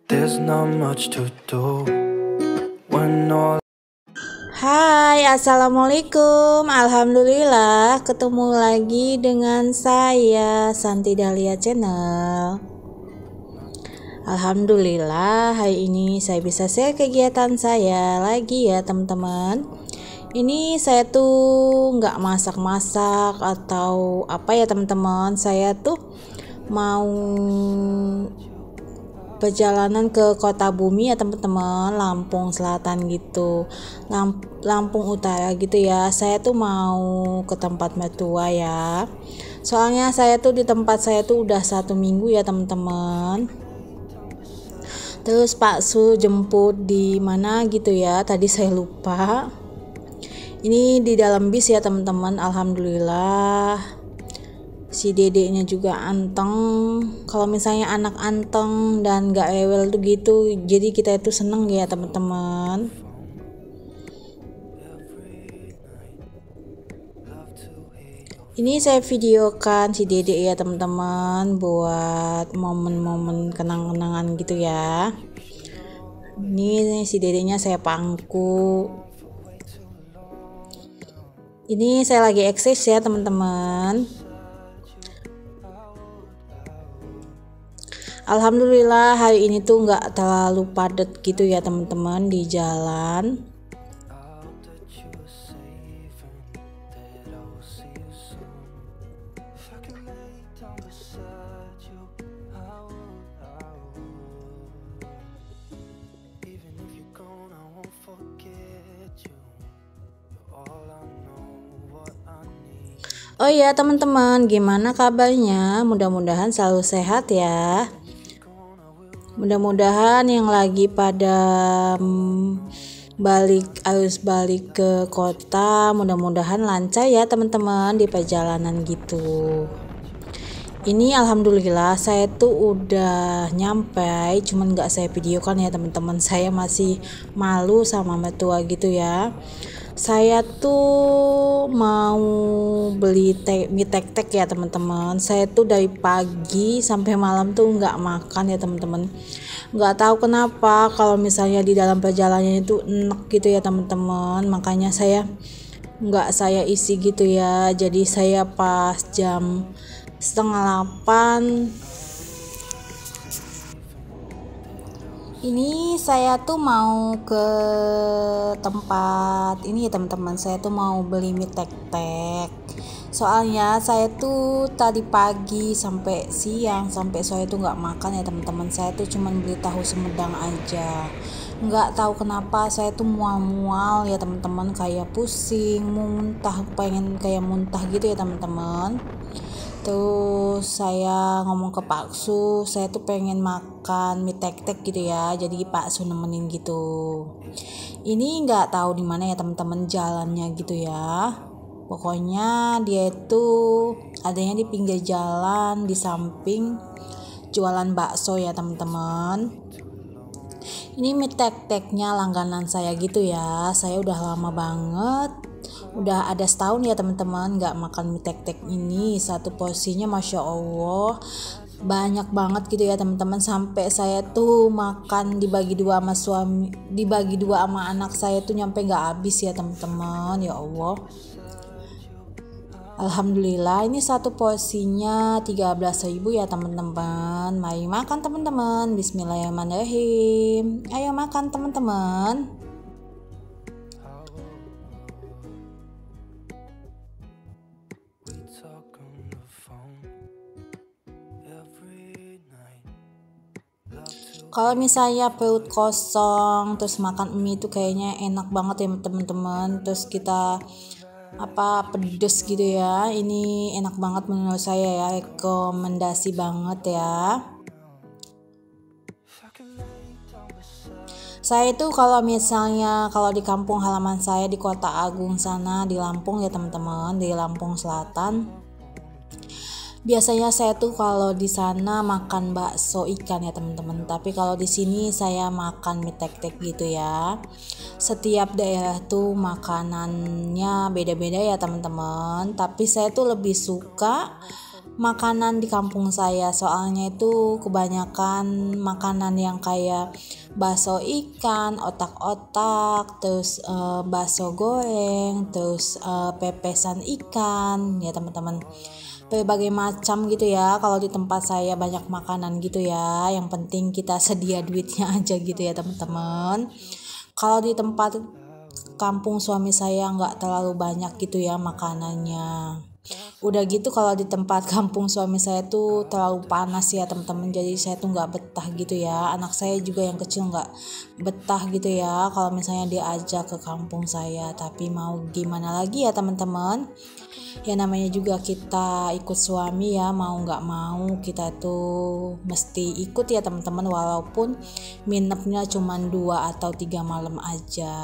There's not much to do when all. Hai, assalamualaikum. Alhamdulillah ketemu lagi dengan saya Santi Dahlia Channel. Alhamdulillah hari ini saya bisa share kegiatan saya lagi ya teman-teman. Ini saya tuh nggak masak-masak atau apa ya teman-teman. Saya tuh mau perjalanan ke Kota Bumi ya teman-teman, Lampung Selatan gitu, Lampung Utara gitu ya. Saya tuh mau ke tempat mertua ya. Soalnya saya tuh di tempat saya tuh udah 1 minggu ya teman-teman. Terus Pak Su jemput di mana gitu ya, tadi saya lupa. Ini di dalam bis ya teman-teman. Alhamdulillah si dedeknya juga anteng. Kalau misalnya anak anteng dan gak rewel tuh gitu, jadi kita itu seneng ya teman-teman. Ini saya videokan si dedek ya teman-teman, buat momen-momen kenang-kenangan gitu ya. Ini si dedeknya saya pangku. Ini saya lagi eksis ya teman-teman. Alhamdulillah hari ini tuh nggak terlalu padat gitu ya teman-teman di jalan. Oh iya teman-teman, gimana kabarnya? Mudah-mudahan selalu sehat ya. Mudah-mudahan yang lagi pada harus balik ke kota, mudah-mudahan lancar ya teman-teman di perjalanan gitu. Ini alhamdulillah saya tuh udah nyampe, cuman gak saya videokan ya teman-teman. Saya masih malu sama mertua gitu ya. Saya tuh mau beli mie tek-tek ya teman-teman. Saya tuh dari pagi sampai malam tuh nggak makan ya teman-teman. Nggak tahu kenapa kalau misalnya di dalam perjalanan itu enak gitu ya teman-teman. Makanya saya nggak saya isi gitu ya. Jadi saya pas jam 7:30 ini saya tuh mau ke tempat ini ya teman-teman. Saya tuh mau beli mie tek-tek. Soalnya saya tuh tadi pagi sampai siang sampai sore tuh nggak makan ya teman-teman. Saya tuh cuman beli tahu Sumedang aja. Nggak tahu kenapa saya tuh mual-mual ya teman-teman, kayak pusing, muntah, pengen kayak muntah gitu ya teman-teman. Terus saya ngomong ke Pak Su, saya tuh pengen makan mie tek-tek gitu ya. Jadi Pak Su nemenin gitu. Ini nggak tahu di mana ya teman-teman jalannya gitu ya. Pokoknya dia itu adanya di pinggir jalan di samping jualan bakso ya teman-teman. Ini mie tek-teknya langganan saya gitu ya. Saya udah lama banget, udah ada setahun ya teman-teman nggak makan mie tek-tek ini. Satu porsinya masya Allah banyak banget gitu ya teman-teman, sampai saya tuh makan dibagi dua sama suami, dibagi dua sama anak saya tuh nyampe nggak habis ya teman-teman. Ya Allah, alhamdulillah ini satu porsinya 13.000 ya teman-teman. Mari makan teman-teman. Bismillahirrahmanirrahim. Ayo makan teman-teman. Kalau misalnya perut kosong terus makan mie itu kayaknya enak banget ya teman-teman. Terus kita pedes gitu ya. Ini enak banget menurut saya ya. Rekomendasi banget ya. Saya itu kalau misalnya kalau di kampung halaman saya di Kota Agung sana di Lampung ya teman-teman, di Lampung Selatan. Biasanya saya tuh kalau di sana makan bakso ikan ya teman-teman. Tapi kalau di sini saya makan mie tek-tek gitu ya. Setiap daerah tuh makanannya beda-beda ya teman-teman. Tapi saya tuh lebih suka makanan di kampung saya, soalnya itu kebanyakan makanan yang kayak bakso ikan, otak-otak, terus bakso goreng, terus pepesan ikan ya teman-teman, berbagai macam gitu ya. Kalau di tempat saya banyak makanan gitu ya, yang penting kita sedia duitnya aja gitu ya teman-teman. Kalau di tempat kampung suami saya nggak terlalu banyak gitu ya makanannya. Udah gitu kalau di tempat kampung suami saya tuh terlalu panas ya teman-teman, jadi saya tuh nggak betah gitu ya. Anak saya juga yang kecil nggak betah gitu ya kalau misalnya diajak ke kampung saya. Tapi mau gimana lagi ya teman-teman, ya namanya juga kita ikut suami ya, mau nggak mau kita tuh mesti ikut ya teman-teman, walaupun minepnya cuma 2 atau 3 malam aja.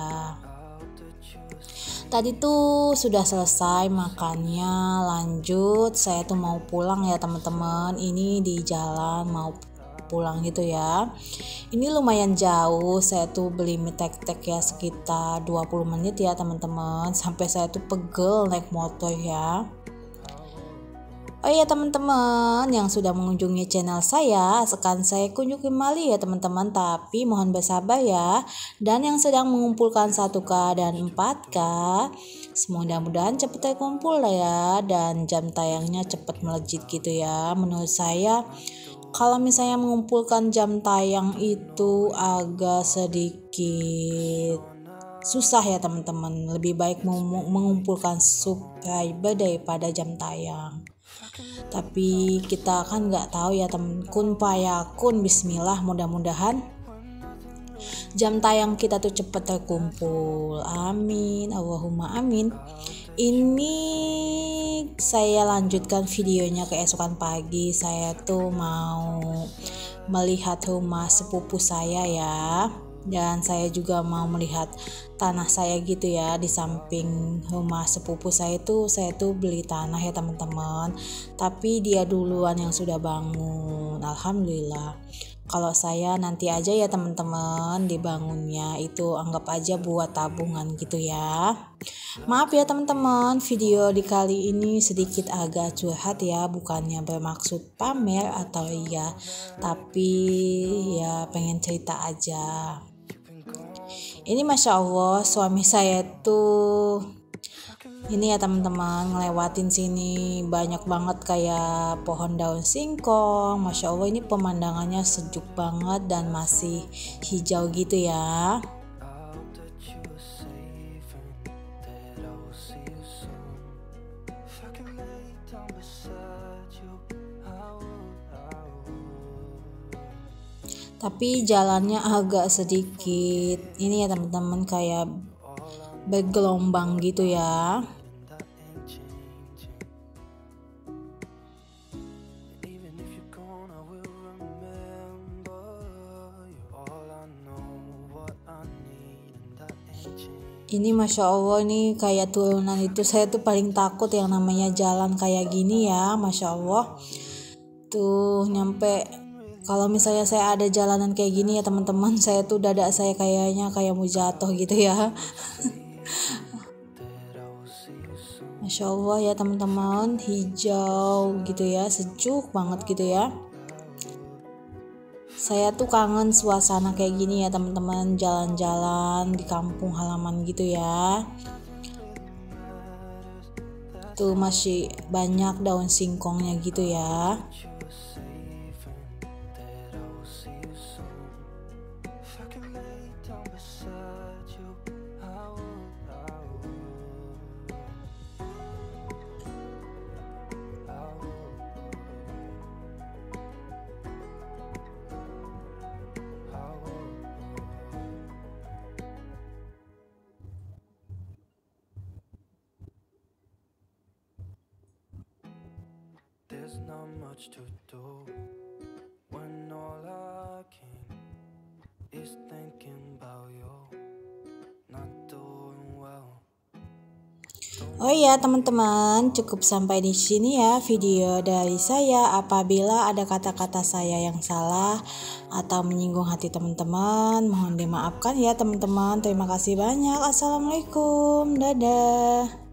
Tadi tuh sudah selesai makannya, lanjut saya tuh mau pulang ya teman-teman. Ini di jalan mau pulang gitu ya. Ini lumayan jauh, saya tuh beli mie tek-tek ya sekitar 20 menit ya teman-teman. Sampai saya tuh pegel naik motor ya. Oh iya teman-teman yang sudah mengunjungi channel saya, sekarang saya kunjung kembali ya teman-teman, tapi mohon bersabar ya. Dan yang sedang mengumpulkan 1K dan 4K, mudah-mudahan cepat terkumpul lah ya, dan jam tayangnya cepat melejit gitu ya. Menurut saya kalau misalnya mengumpulkan jam tayang itu agak sedikit susah ya teman-teman. Lebih baik mengumpulkan subscriber daripada jam tayang. Tapi kita kan nggak tahu ya temen, kun payakun, bismillah, mudah-mudahan jam tayang kita tuh cepet terkumpul, amin, Allahumma amin. Ini saya lanjutkan videonya keesokan pagi. Saya tuh mau melihat rumah sepupu saya ya, dan saya juga mau melihat tanah saya gitu ya. Di samping rumah sepupu saya tuh beli tanah ya teman-teman, tapi dia duluan yang sudah bangun, alhamdulillah. Kalau saya nanti aja ya teman-teman dibangunnya, itu anggap aja buat tabungan gitu ya. Maaf ya teman-teman, video di kali ini sedikit agak curhat ya, bukannya bermaksud pamer atau iya, tapi ya pengen cerita aja. Ini Masya Allah suami saya tuh ini ya teman-teman, ngelewatin sini banyak banget kayak pohon daun singkong. Masya Allah ini pemandangannya sejuk banget dan masih hijau gitu ya. Tapi jalannya agak sedikit ini ya teman-teman, kayak bergelombang gitu ya. Ini Masya Allah ini kayak turunan itu, saya tuh paling takut yang namanya jalan kayak gini ya. Masya Allah tuh nyampe, kalau misalnya saya ada jalanan kayak gini ya teman-teman, saya tuh dada saya kayaknya kayak mau jatuh gitu ya. Masya Allah ya teman-teman, hijau gitu ya, sejuk banget gitu ya. Saya tuh kangen suasana kayak gini ya teman-teman, jalan-jalan di kampung halaman gitu ya. Tuh masih banyak daun singkongnya gitu ya. There's not much to do when all I can is thinking about you not doing well. Oh iya teman-teman, cukup sampai di sini ya video dari saya. Apabila ada kata-kata saya yang salah atau menyinggung hati teman-teman, mohon dimaafkan ya teman-teman. Terima kasih banyak. Assalamualaikum, dadah.